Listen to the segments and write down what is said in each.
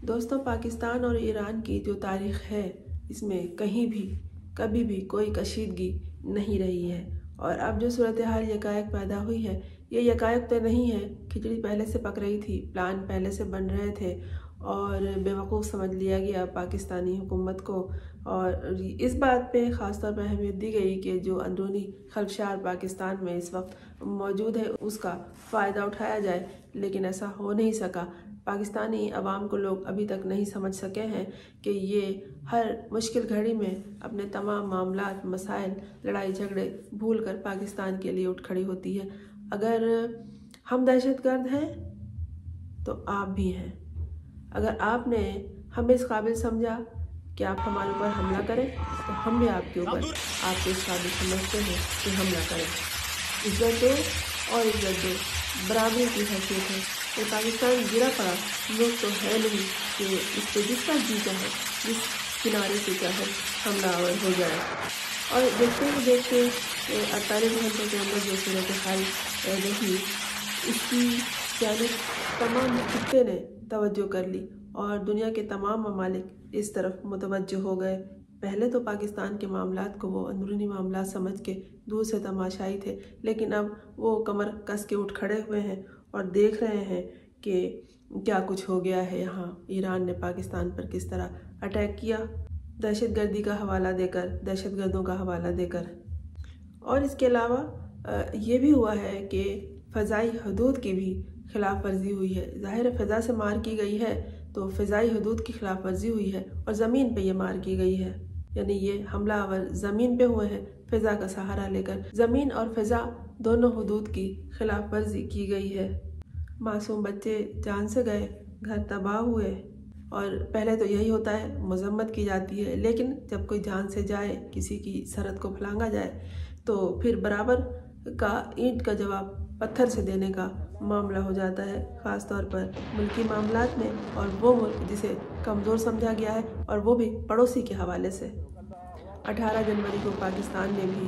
دوستوں، پاکستان اور ایران کی جو تاریخ ہے اس میں کہیں بھی کبھی بھی کوئی کشیدگی نہیں رہی ہے، اور اب جو صورتحال یکایک پیدا ہوئی ہے یہ یکایک تو نہیں ہے، کھچڑی پہلے سے پک رہی تھی، پلان پہلے سے بن رہے تھے اور بیوقوف سمجھ لیا گیا پاکستانی حکومت کو، اور اس بات پہ خاص طور پہ اہمیت دی گئی کہ جو اندرونی خلفشار پاکستان میں اس وقت موجود ہے اس کا فائدہ اٹھایا جائے، لیکن ایسا ہو نہیں سکا۔ پاکستانی عوام کو لوگ ابھی تک نہیں سمجھ سکے ہیں کہ یہ ہر مشکل گھڑی میں اپنے تمام معاملات، مسائل، لڑائی جھگڑے بھول کر پاکستان کے لیے اٹھ کھڑی ہوتی ہے۔ اگر ہم دہشت گرد ہیں تو آپ بھی ہیں۔ اگر آپ نے ہمیں اس قابل سمجھا کہ آپ ہمارے اوپر حملہ کریں تو ہم بھی آپ کے اوپر آپ کے اس قابل سمجھتے ہیں کہ حملہ کریں۔ عزت دو اور عزت دو، برابری کی حیثیت ہے۔ یہ پاکستان گرا پڑا ملک تو ہے نہیں کہ اس پہ جس کا جی چاہے، جس کنارے سے چاہے حملہ آور ہو جائے۔ اور دیکھتے ہی دیکھتے 48 گھنٹوں کے اندر جو صورتحال رہی اس کی جانب تمام خطے نے توجہ کر لی اور دنیا کے تمام ممالک اس طرف متوجہ ہو گئے۔ پہلے تو پاکستان کے معاملات کو وہ اندرونی معاملات سمجھ کے دور سے تماشائی تھے، لیکن اب وہ کمر کس کے اٹھ کھڑے ہوئے ہیں اور دیکھ رہے ہیں کہ کیا کچھ ہو گیا ہے یہاں۔ ایران نے پاکستان پر کس طرح اٹیک کیا، دہشت گردی کا حوالہ دے کر، دہشت گردوں کا حوالہ دے کر۔ اور اس کے علاوہ یہ بھی ہوا ہے کہ فضائی حدود کی بھی خلاف ورزی ہوئی ہے۔ ظاہر فضا سے مار کی گئی ہے تو فضائی حدود کی خلاف ورزی ہوئی ہے، اور زمین پہ یہ مار کی گئی ہے، یعنی یہ حملہ آور زمین پہ ہوئے ہیں فضا کا سہارا لے کر۔ زمین اور فضا دونوں حدود کی خلاف ورزی کی گئی ہے۔ معصوم بچے جان سے گئے، گھر تباہ ہوئے، اور پہلے تو یہی ہوتا ہے، مذمت کی جاتی ہے، لیکن جب کوئی جان سے جائے، کسی کی سرحد کو پھلانگا جائے تو پھر برابر کا اینٹ کا جواب پتھر سے دینے کا معاملہ ہو جاتا ہے، خاص طور پر ملکی معاملات میں، اور وہ ملک جسے کمزور سمجھا گیا ہے اور وہ بھی پڑوسی کے حوالے سے۔ 18 جنوری کو پاکستان نے بھی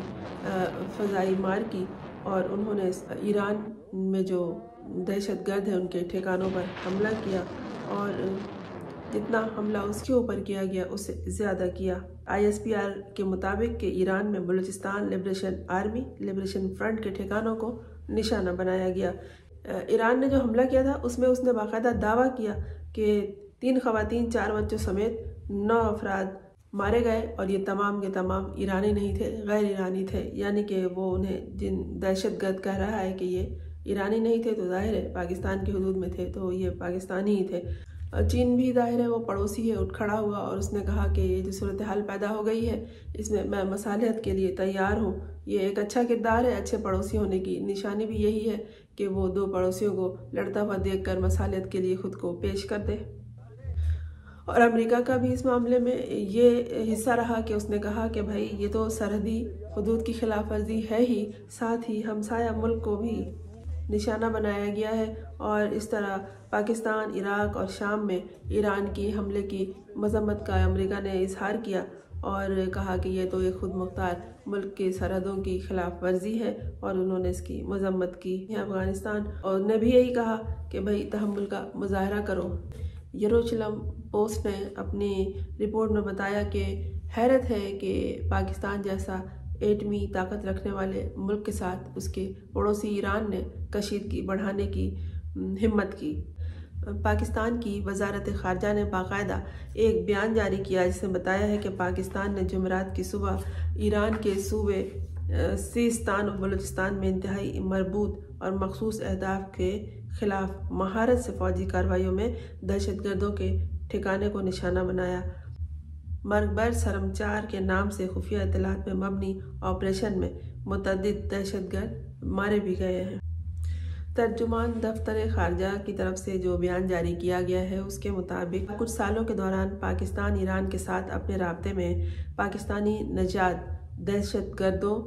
فضائی مار کی اور انہوں نے ایران میں جو دہشت گرد ہیں ان کے ٹھکانوں پر حملہ کیا، اور جتنا حملہ اس کے اوپر کیا گیا اس سے زیادہ کیا۔ ISPR کے مطابق کہ ایران میں Balochistan liberation army liberation front کے ٹھکانوں کو نشانہ بنایا گیا۔ ایران نے جو حملہ کیا تھا اس میں اس نے باقاعدہ دعویٰ کیا کہ 3 خواتین 4 بچوں سمیت 9 افراد مارے گئے، اور یہ تمام کے تمام ایرانی نہیں تھے، غیر ایرانی تھے، یعنی کہ وہ انہیں جن دہشت گرد کہہ رہا ہے کہ یہ ایرانی نہیں تھے تو ظاہر ہے پاکستان کی حدود میں تھے تو یہ پاکستانی ہی تھے۔ چین بھی ظاہر ہے وہ پڑوسی ہے، اٹھ کھڑا ہوا اور اس نے کہا کہ یہ جو صورتحال پیدا ہو گئی ہے اس میں مصالحت کے لیے تیار ہوں۔ یہ ایک اچھا کردار ہے، اچھے پڑوسی ہونے کی نشانی بھی یہی ہے کہ وہ 2 پڑوسیوں کو لڑتا ہوا دیکھ کر مصالحت کے لیے خود کو پیش کر دے۔ اور امریکہ کا بھی اس معاملے میں یہ حصہ رہا کہ اس نے کہا کہ بھائی یہ تو سرحدی حدود کی خلاف ورزی ہے ہی، ساتھ ہی ہمسایہ ملک کو بھی نشانہ بنایا گیا ہے، اور اس طرح پاکستان، عراق اور شام میں ایران کی حملے کی مذمت کا امریکہ نے اظہار کیا اور کہا کہ یہ تو ایک خود مختار ملک کے سرحدوں کی خلاف ورزی ہے، اور انہوں نے اس کی مذمت کی۔ افغانستان اور نے بھی یہی کہا کہ بھائی تحمل کا مظاہرہ کرو۔ یروشلم پوسٹ نے اپنی رپورٹ میں بتایا کہ حیرت ہے کہ پاکستان جیسا ایٹمی طاقت رکھنے والے ملک کے ساتھ اس کے پڑوسی ایران نے کشیدگی بڑھانے کی ہمت کی۔ پاکستان کی وزارت خارجہ نے باقاعدہ ایک بیان جاری کیا جس میں بتایا ہے کہ پاکستان نے جمعرات کی صبح ایران کے صوبے سیستان اور بلوچستان میں انتہائی مربوط اور مخصوص اہداف کے خلاف مہارت سے فوجی کارروائیوں میں دہشت گردوں کے ٹھکانے کو نشانہ بنایا۔ مرگبر سرمچار کے نام سے خفیہ اطلاعات میں مبنی آپریشن میں متعدد دہشت گرد مارے بھی گئے ہیں۔ ترجمان دفتر خارجہ کی طرف سے جو بیان جاری کیا گیا ہے اس کے مطابق کچھ سالوں کے دوران پاکستان ایران کے ساتھ اپنے رابطے میں پاکستانی نژاد دہشت گردوں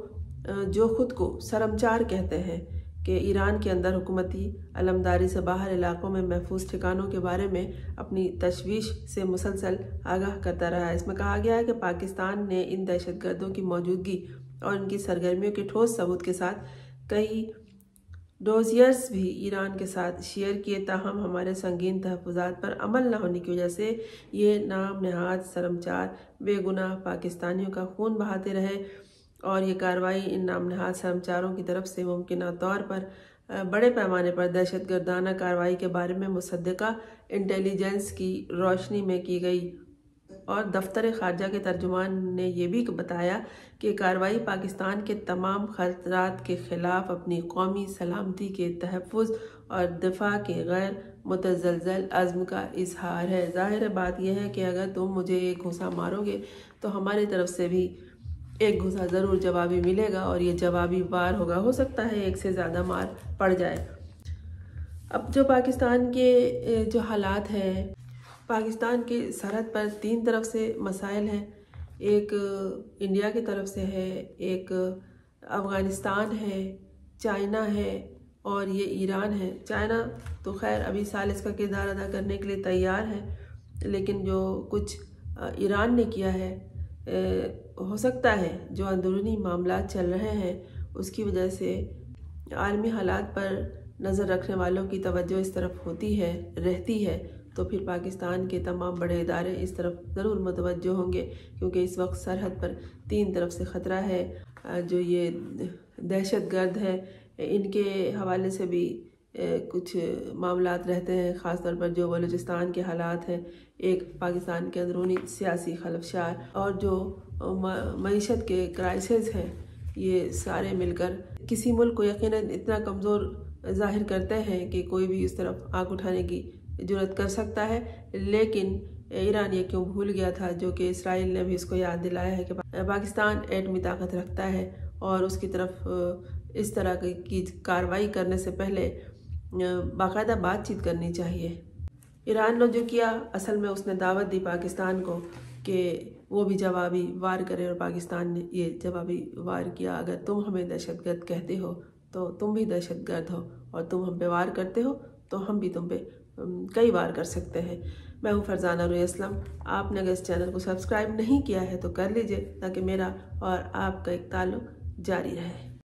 جو خود کو سرمچار کہتے ہیں کہ ایران کے اندر حکومتی علمداری سے باہر علاقوں میں محفوظ ٹھکانوں کے بارے میں اپنی تشویش سے مسلسل آگاہ کرتا رہا ہے۔ اس میں کہا گیا ہے کہ پاکستان نے ان دہشت گردوں کی موجودگی اور ان کی سرگرمیوں کے ٹھوس ثبوت کے ساتھ کئی ڈوزیئرز بھی ایران کے ساتھ شیئر کیے، تاہم ہمارے سنگین تحفظات پر عمل نہ ہونے کی وجہ سے یہ نام نہاد سرمچار بے گناہ پاکستانیوں کا خون بہاتے رہے، اور یہ کارروائی ان نام نہاد سرمچاروں کی طرف سے ممکنہ طور پر بڑے پیمانے پر دہشت گردانہ کارروائی کے بارے میں مصدقہ انٹیلیجنس کی روشنی میں کی گئی، اور دفتر خارجہ کے ترجمان نے یہ بھی بتایا کہ کارروائی پاکستان کے تمام خطرات کے خلاف اپنی قومی سلامتی کے تحفظ اور دفاع کے غیر متزلزل عزم کا اظہار ہے۔ ظاہر بات یہ ہے کہ اگر تم مجھے ایک گھوسا مارو گے تو ہماری طرف سے بھی ایک گھوسا ضرور جوابی ملے گا، اور یہ جوابی وار ہوگا، ہو سکتا ہے ایک سے زیادہ مار پڑ جائے۔ اب جو پاکستان کے جو حالات ہیں، پاکستان کی سرحد پر 3 طرف سے مسائل ہیں، ایک انڈیا کی طرف سے ہے، ایک افغانستان ہے، چائنا ہے، اور یہ ایران ہے۔ چائنا تو خیر ابھی ثالث کا کردار ادا کرنے کے لیے تیار ہے، لیکن جو کچھ ایران نے کیا ہے، ہو سکتا ہے جو اندرونی معاملات چل رہے ہیں اس کی وجہ سے عالمی حالات پر نظر رکھنے والوں کی توجہ اس طرف رہتی ہے، تو پھر پاکستان کے تمام بڑے ادارے اس طرف ضرور متوجہ ہوں گے، کیونکہ اس وقت سرحد پر 3 طرف سے خطرہ ہے۔ جو یہ دہشت گرد ہیں ان کے حوالے سے بھی کچھ معاملات رہتے ہیں، خاص طور پر جو بلوچستان کے حالات ہیں، ایک پاکستان کے اندرونی سیاسی خلفشار اور جو معیشت کے کرائسس ہیں، یہ سارے مل کر کسی ملک کو یقیناً اتنا کمزور ظاہر کرتے ہیں کہ کوئی بھی اس طرف آنکھ اٹھانے کی جرات کر سکتا ہے۔ لیکن ایران یہ کیوں بھول گیا تھا، جو کہ اسرائیل نے بھی اس کو یاد دلایا ہے کہ پاکستان ایٹمی طاقت رکھتا ہے، اور اس کی طرف اس طرح کی کارروائی کرنے سے پہلے باقاعدہ بات چیت کرنی چاہیے۔ ایران نے جو کیا، اصل میں اس نے دعوت دی پاکستان کو کہ وہ بھی جوابی وار کرے، اور پاکستان نے یہ جوابی وار کیا۔ اگر تم ہمیں دہشت گرد کہتے ہو تو تم بھی دہشت گرد ہو، اور تم ہم پہ وار کرتے ہو تو ہم بھی تم پہ کئی وار کر سکتے ہیں۔ میں ہوں فرزانہ روی اسلم۔ آپ نے اگر اس چینل کو سبسکرائب نہیں کیا ہے تو کر لیجئے، تاکہ میرا اور آپ کا ایک تعلق جاری رہے۔